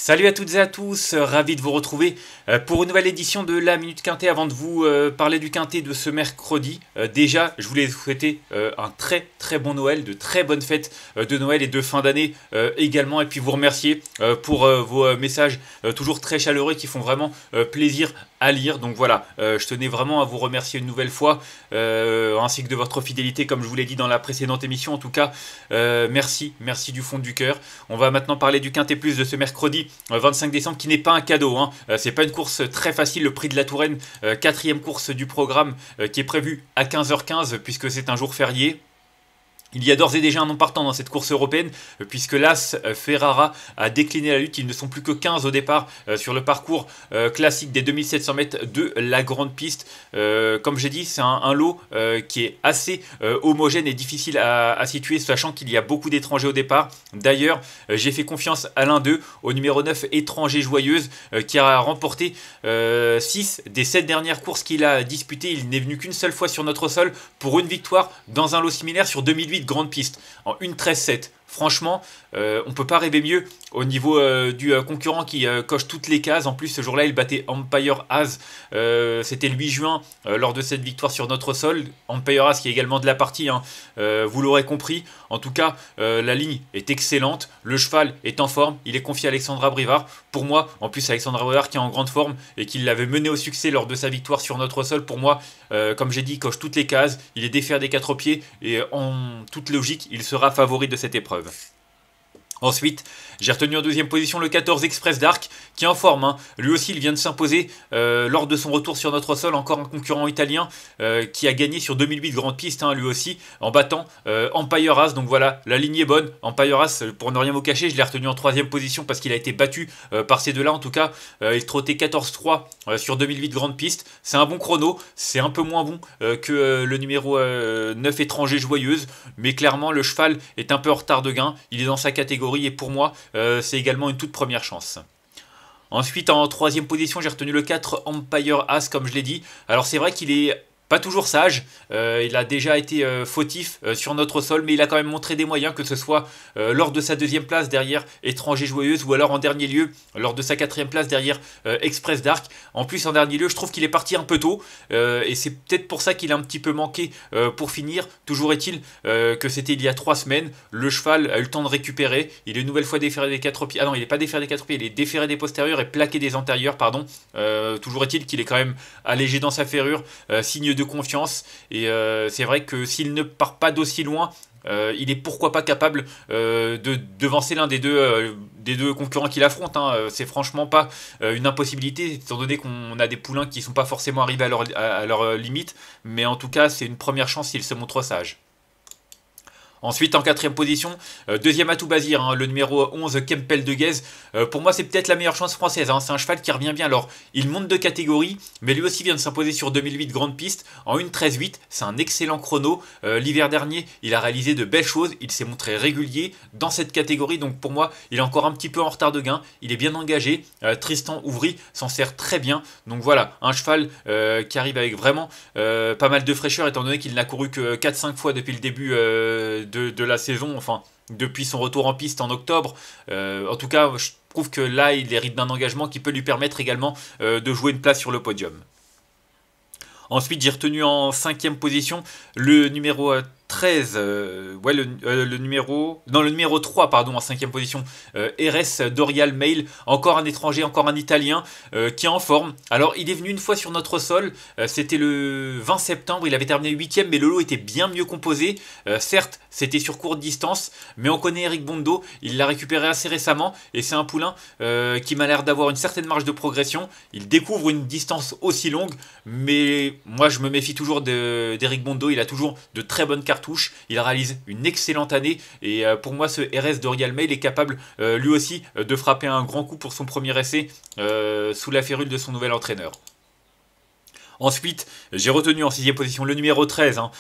Salut à toutes et à tous, ravi de vous retrouver pour une nouvelle édition de la Minute Quintet. Avant de vous parler du Quintet de ce mercredi, déjà je voulais vous souhaiter un très très bon Noël, de très bonnes fêtes de Noël et de fin d'année également, et puis vous remercier pour vos messages toujours très chaleureux qui font vraiment plaisir à lire. Donc voilà, je tenais vraiment à vous remercier une nouvelle fois, ainsi que de votre fidélité comme je vous l'ai dit dans la précédente émission. En tout cas, merci du fond du cœur. On va maintenant parler du Quintet Plus de ce mercredi 25 décembre, qui n'est pas un cadeau, hein. C'est pas une course très facile, le prix de la Touraine, quatrième course du programme, qui est prévu à 15h15 puisque c'est un jour férié. Il y a d'ores et déjà un nom partant dans cette course européenne, puisque l'As Ferrara a décliné la lutte. Ils ne sont plus que 15 au départ sur le parcours classique des 2700 mètres de la grande piste. Comme j'ai dit, c'est un lot qui est assez homogène et difficile à situer, sachant qu'il y a beaucoup d'étrangers au départ. D'ailleurs, j'ai fait confiance à l'un d'eux, au numéro 9, Étranger Joyeuse, qui a remporté 6 des 7 dernières courses qu'il a disputées. Il n'est venu qu'une seule fois sur notre sol pour une victoire dans un lot similaire sur 2008 grande piste en 1:13,7. Franchement, on ne peut pas rêver mieux au niveau du concurrent qui coche toutes les cases. En plus, ce jour-là, il battait Empire As. C'était le 8 juin lors de cette victoire sur notre sol. Empire As qui est également de la partie, hein, vous l'aurez compris. En tout cas, la ligne est excellente. Le cheval est en forme. Il est confié à Alexandra Brivard. Pour moi, en plus, Alexandra Brivard qui est en grande forme et qui l'avait mené au succès lors de sa victoire sur notre sol. Pour moi, comme j'ai dit, il coche toutes les cases. Il est défait des 4 pieds et en toute logique, il sera favori de cette épreuve. Ensuite, j'ai retenu en deuxième position le 14 Express Dark, qui est en forme, hein. Lui aussi, il vient de s'imposer lors de son retour sur notre sol. Encore un concurrent italien qui a gagné sur 2008 grande piste, hein, lui aussi, en battant Empire As. Donc voilà, la ligne est bonne. Empire As, pour ne rien vous cacher, je l'ai retenu en troisième position parce qu'il a été battu par ces deux-là. En tout cas, il trottait 14,3 sur 2008 grande piste. C'est un bon chrono. C'est un peu moins bon que le numéro 9 Étranger Joyeuse. Mais clairement, le cheval est un peu en retard de gain. Il est dans sa catégorie et pour moi, c'est également une toute première chance. Ensuite, en troisième position, j'ai retenu le 4 Empire As, comme je l'ai dit. Alors c'est vrai qu'il est pas toujours sage, il a déjà été fautif sur notre sol, mais il a quand même montré des moyens, que ce soit lors de sa deuxième place derrière Étranger Joyeuse, ou alors en dernier lieu, lors de sa quatrième place derrière Express Dark. En plus, en dernier lieu, je trouve qu'il est parti un peu tôt, et c'est peut-être pour ça qu'il a un petit peu manqué pour finir. Toujours est-il que c'était il y a 3 semaines, le cheval a eu le temps de récupérer, il est une nouvelle fois déféré des 4 pieds, ah non, il n'est pas déféré des 4 pieds, il est déféré des postérieurs et plaqué des antérieurs, pardon. Toujours est-il qu'il est quand même allégé dans sa ferrure, signe de confiance, et c'est vrai que s'il ne part pas d'aussi loin, il est pourquoi pas capable de devancer l'un des deux concurrents qu'il affronte, hein. C'est franchement pas une impossibilité, étant donné qu'on a des poulains qui ne sont pas forcément arrivés à leur limite, mais en tout cas c'est une première chance s'il se montre sage. Ensuite, en quatrième position, deuxième atout Bazir, hein, le numéro 11 Kempel de Guez. Pour moi, c'est peut-être la meilleure chance française, hein. C'est un cheval qui revient bien. Alors, il monte de catégorie, mais lui aussi vient de s'imposer sur 2008 grande piste en 1:13,8. C'est un excellent chrono. L'hiver dernier, il a réalisé de belles choses. Il s'est montré régulier dans cette catégorie. Donc, pour moi, il est encore un petit peu en retard de gain. Il est bien engagé. Tristan Ouvry s'en sert très bien. Donc, voilà, un cheval qui arrive avec vraiment pas mal de fraîcheur, étant donné qu'il n'a couru que 4-5 fois depuis le début de la saison, enfin depuis son retour en piste en octobre. En tout cas, je trouve que là, il hérite d'un engagement qui peut lui permettre également de jouer une place sur le podium. Ensuite, j'ai retenu en cinquième position le numéro 13, le numéro 3, pardon, en cinquième position, RS Dorial Mail, encore un étranger, encore un italien, qui est en forme. Alors, il est venu une fois sur notre sol, c'était le 20 septembre, il avait terminé 8ème, mais le lot était bien mieux composé. Certes, c'était sur courte distance, mais on connaît Eric Bondo, il l'a récupéré assez récemment, et c'est un poulain qui m'a l'air d'avoir une certaine marge de progression. Il découvre une distance aussi longue, mais moi je me méfie toujours d'Eric Bondo, il a toujours de très bonnes cartouches, il réalise une excellente année, et pour moi ce RS Dorial Mail est capable lui aussi de frapper un grand coup pour son premier essai sous la férule de son nouvel entraîneur. Ensuite, j'ai retenu en 6ème position le numéro 13. Hein.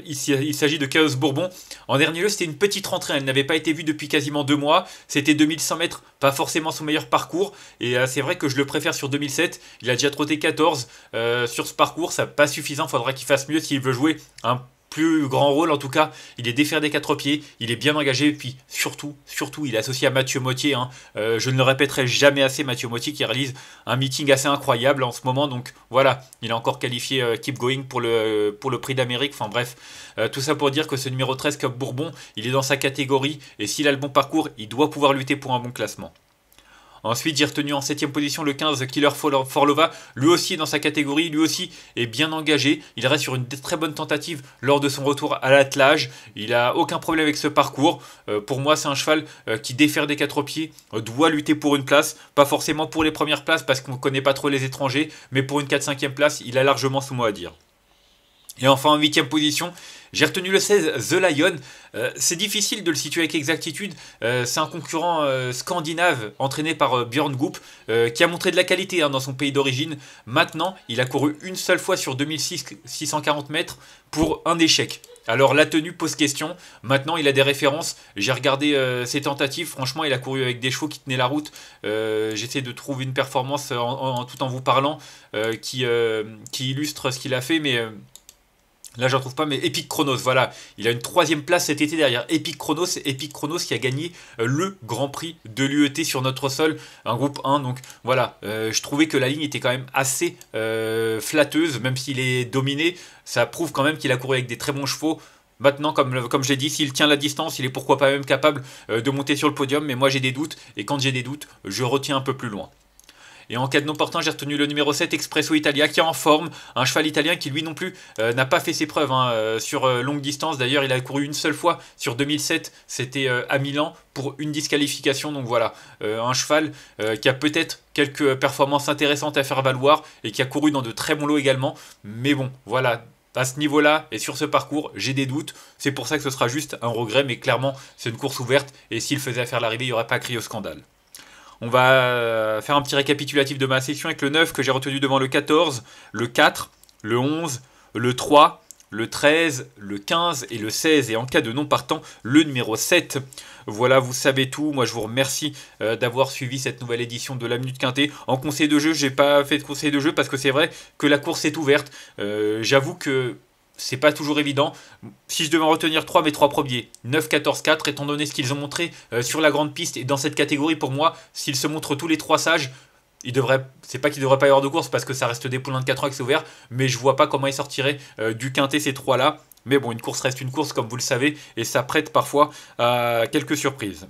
Il s'agit de Chaos Bourbon. En dernier lieu, c'était une petite rentrée. Elle n'avait pas été vue depuis quasiment 2 mois. C'était 2100 mètres, pas forcément son meilleur parcours. Et c'est vrai que je le préfère sur 2007. Il a déjà trotté 14 sur ce parcours. Ça pas suffisant. Il faudra qu'il fasse mieux s'il veut jouer un plus grand rôle en tout cas. Il est défaire des 4 pieds, il est bien engagé, et puis surtout, il est associé à Mathieu Mottier. Hein. Je ne le répéterai jamais assez, Mathieu Mottier qui réalise un meeting assez incroyable en ce moment. Donc voilà, il a encore qualifié Keep Going pour le prix d'Amérique. Enfin bref, tout ça pour dire que ce numéro 13 Cap Bourbon, il est dans sa catégorie et s'il a le bon parcours, il doit pouvoir lutter pour un bon classement. Ensuite, j'ai retenu en 7ème position le 15 Killer Forlova. Lui aussi est dans sa catégorie, lui aussi est bien engagé. Il reste sur une très bonne tentative lors de son retour à l'attelage. Il n'a aucun problème avec ce parcours. Pour moi, c'est un cheval qui défère des 4 pieds, doit lutter pour une place. Pas forcément pour les premières places parce qu'on ne connaît pas trop les étrangers, mais pour une 4-5e place, il a largement son mot à dire. Et enfin en 8ème position, j'ai retenu le 16 The Lion. C'est difficile de le situer avec exactitude. C'est un concurrent scandinave entraîné par Björn Goop qui a montré de la qualité dans son pays d'origine. Maintenant, il a couru une seule fois sur 2640 mètres pour un échec. Alors la tenue pose question. Maintenant, il a des références. J'ai regardé ses tentatives. Franchement, il a couru avec des chevaux qui tenaient la route. J'essaie de trouver une performance tout en vous parlant qui illustre ce qu'il a fait, mais... Là, j'en trouve pas, mais Epic Chronos, voilà. Il a une 3ème place cet été derrière Epic Chronos qui a gagné le Grand Prix de l'UET sur notre sol, un groupe 1. Donc voilà, je trouvais que la ligne était quand même assez flatteuse, même s'il est dominé. Ça prouve quand même qu'il a couru avec des très bons chevaux. Maintenant, comme je l'ai dit, s'il tient la distance, il est pourquoi pas même capable de monter sur le podium. Mais moi, j'ai des doutes, et quand j'ai des doutes, je retiens un peu plus loin. Et en cas de non portant, j'ai retenu le numéro 7 Expresso Italia qui est en forme. Un cheval italien qui lui non plus n'a pas fait ses preuves sur longue distance. D'ailleurs, il a couru une seule fois sur 2007. C'était à Milan pour une disqualification. Donc voilà, un cheval qui a peut-être quelques performances intéressantes à faire valoir et qui a couru dans de très bons lots également. Mais bon, voilà. À ce niveau-là et sur ce parcours, j'ai des doutes. C'est pour ça que ce sera juste un regret. Mais clairement, c'est une course ouverte. Et s'il faisait à faire l'arrivée, il n'y aurait pas crié au scandale. On va faire un petit récapitulatif de ma section avec le 9 que j'ai retenu devant le 14, le 4, le 11, le 3, le 13, le 15 et le 16. Et en cas de non partant, le numéro 7. Voilà, vous savez tout. Moi, je vous remercie d'avoir suivi cette nouvelle édition de la Minute Quintée. En conseil de jeu, j'ai pas fait de conseil de jeu parce que c'est vrai que la course est ouverte. J'avoue que... c'est pas toujours évident. Si je devais en retenir 3, mes 3 premiers, 9, 14, 4, étant donné ce qu'ils ont montré sur la grande piste et dans cette catégorie, pour moi, s'ils se montrent tous les 3 sages, c'est pas qu'il ne devrait pas y avoir de course parce que ça reste des poulains de 4 ans et que c'est ouvert, mais je vois pas comment ils sortiraient du quintet ces 3-là. Mais bon, une course reste une course, comme vous le savez, et ça prête parfois à quelques surprises.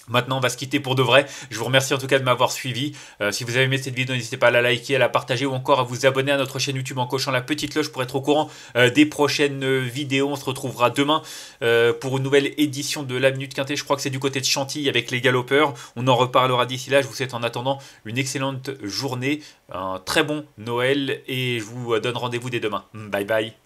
Maintenant, on va se quitter pour de vrai. Je vous remercie en tout cas de m'avoir suivi. Si vous avez aimé cette vidéo, n'hésitez pas à la liker, à la partager ou encore à vous abonner à notre chaîne YouTube en cochant la petite cloche pour être au courant des prochaines vidéos. On se retrouvera demain pour une nouvelle édition de la Minute Quintée. Je crois que c'est du côté de Chantilly avec les galopeurs. On en reparlera d'ici là. Je vous souhaite en attendant une excellente journée, un très bon Noël et je vous donne rendez-vous dès demain. Bye bye.